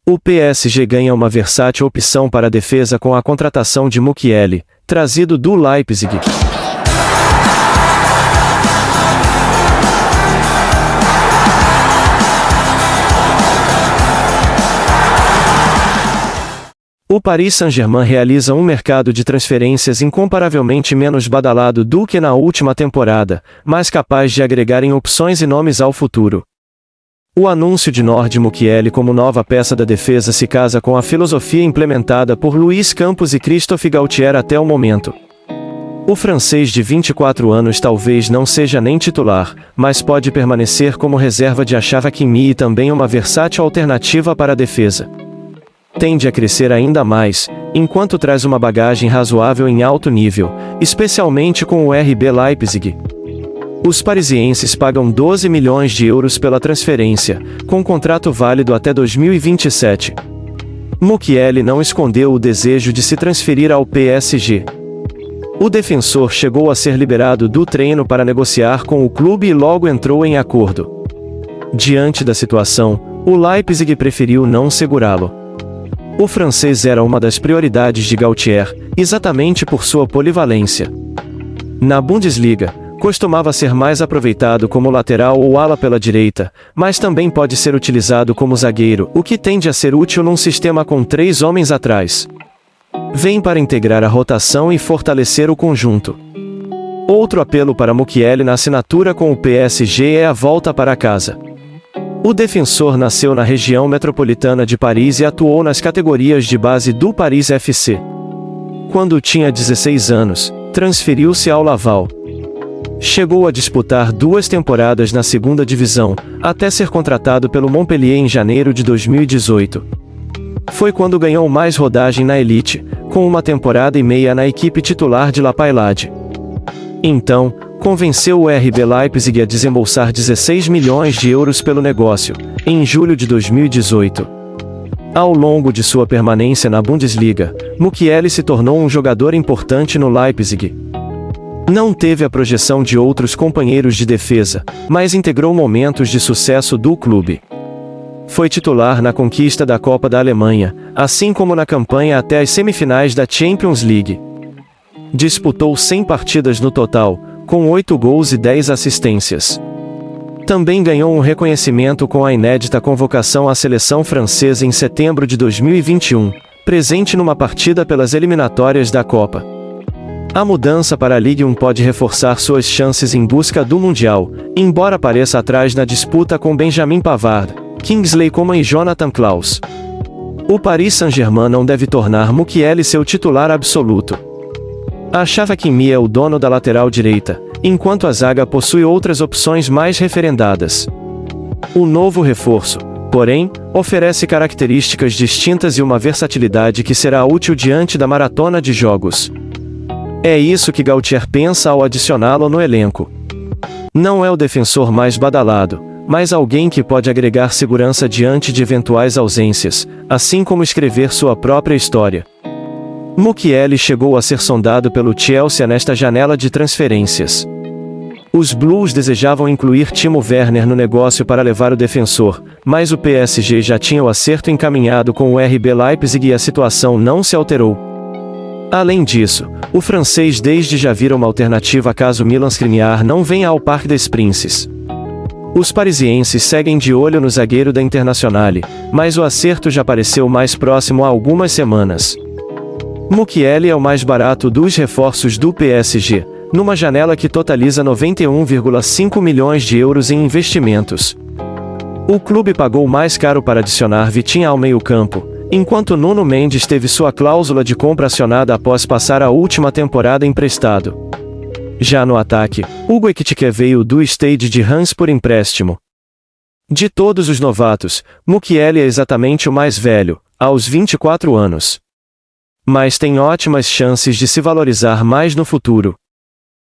O PSG ganha uma versátil opção para a defesa com a contratação de Mukiele, trazido do Leipzig. O Paris Saint-Germain realiza um mercado de transferências incomparavelmente menos badalado do que na última temporada, mas capaz de agregar em opções e nomes ao futuro. O anúncio de Nord Mukiele como nova peça da defesa se casa com a filosofia implementada por Luis Campos e Christophe Galtier até o momento. O francês de 24 anos talvez não seja nem titular, mas pode permanecer como reserva de Achraf Hakimi e também uma versátil alternativa para a defesa. Tende a crescer ainda mais, enquanto traz uma bagagem razoável em alto nível, especialmente com o RB Leipzig. Os parisienses pagam 12 milhões de euros pela transferência, com contrato válido até 2027. Mukiele não escondeu o desejo de se transferir ao PSG. O defensor chegou a ser liberado do treino para negociar com o clube e logo entrou em acordo. Diante da situação, o Leipzig preferiu não segurá-lo. O francês era uma das prioridades de Galtier, exatamente por sua polivalência. Na Bundesliga, costumava ser mais aproveitado como lateral ou ala pela direita, mas também pode ser utilizado como zagueiro, o que tende a ser útil num sistema com 3 homens atrás. Vem para integrar a rotação e fortalecer o conjunto. Outro apelo para Mukiele na assinatura com o PSG é a volta para casa. O defensor nasceu na região metropolitana de Paris e atuou nas categorias de base do Paris FC. Quando tinha 16 anos, transferiu-se ao Laval. Chegou a disputar 2 temporadas na segunda divisão, até ser contratado pelo Montpellier em janeiro de 2018. Foi quando ganhou mais rodagem na elite, com 1 temporada e meia na equipe titular de La Paillade. Então, convenceu o RB Leipzig a desembolsar 16 milhões de euros pelo negócio, em julho de 2018. Ao longo de sua permanência na Bundesliga, Mukiele se tornou um jogador importante no Leipzig. Não teve a projeção de outros companheiros de defesa, mas integrou momentos de sucesso do clube. Foi titular na conquista da Copa da Alemanha, assim como na campanha até as semifinais da Champions League. Disputou 100 partidas no total, com 8 gols e 10 assistências. Também ganhou um reconhecimento com a inédita convocação à seleção francesa em setembro de 2021, presente numa partida pelas eliminatórias da Copa. A mudança para a Ligue 1 pode reforçar suas chances em busca do Mundial, embora pareça atrás na disputa com Benjamin Pavard, Kingsley Coman e Jonathan Klaus. O Paris Saint-Germain não deve tornar Mukiele seu titular absoluto. Achraf Hakimi é o dono da lateral direita, enquanto a zaga possui outras opções mais referendadas. O novo reforço, porém, oferece características distintas e uma versatilidade que será útil diante da maratona de jogos. É isso que Galtier pensa ao adicioná-lo no elenco. Não é o defensor mais badalado, mas alguém que pode agregar segurança diante de eventuais ausências, assim como escrever sua própria história. Mukiele chegou a ser sondado pelo Chelsea nesta janela de transferências. Os Blues desejavam incluir Timo Werner no negócio para levar o defensor, mas o PSG já tinha o acerto encaminhado com o RB Leipzig e a situação não se alterou. Além disso, o francês desde já vira uma alternativa caso Milan Skriniar não venha ao Parc des Princes. Os parisienses seguem de olho no zagueiro da Internazionale, mas o acerto já pareceu mais próximo há algumas semanas. Mukiele é o mais barato dos reforços do PSG, numa janela que totaliza 91,5 milhões de euros em investimentos. O clube pagou mais caro para adicionar Vitinha ao meio-campo, enquanto Nuno Mendes teve sua cláusula de compra acionada após passar a última temporada emprestado. Já no ataque, Hugo Ekitike veio do Stade de Reims por empréstimo. De todos os novatos, Mukiele é exatamente o mais velho, aos 24 anos. Mas tem ótimas chances de se valorizar mais no futuro.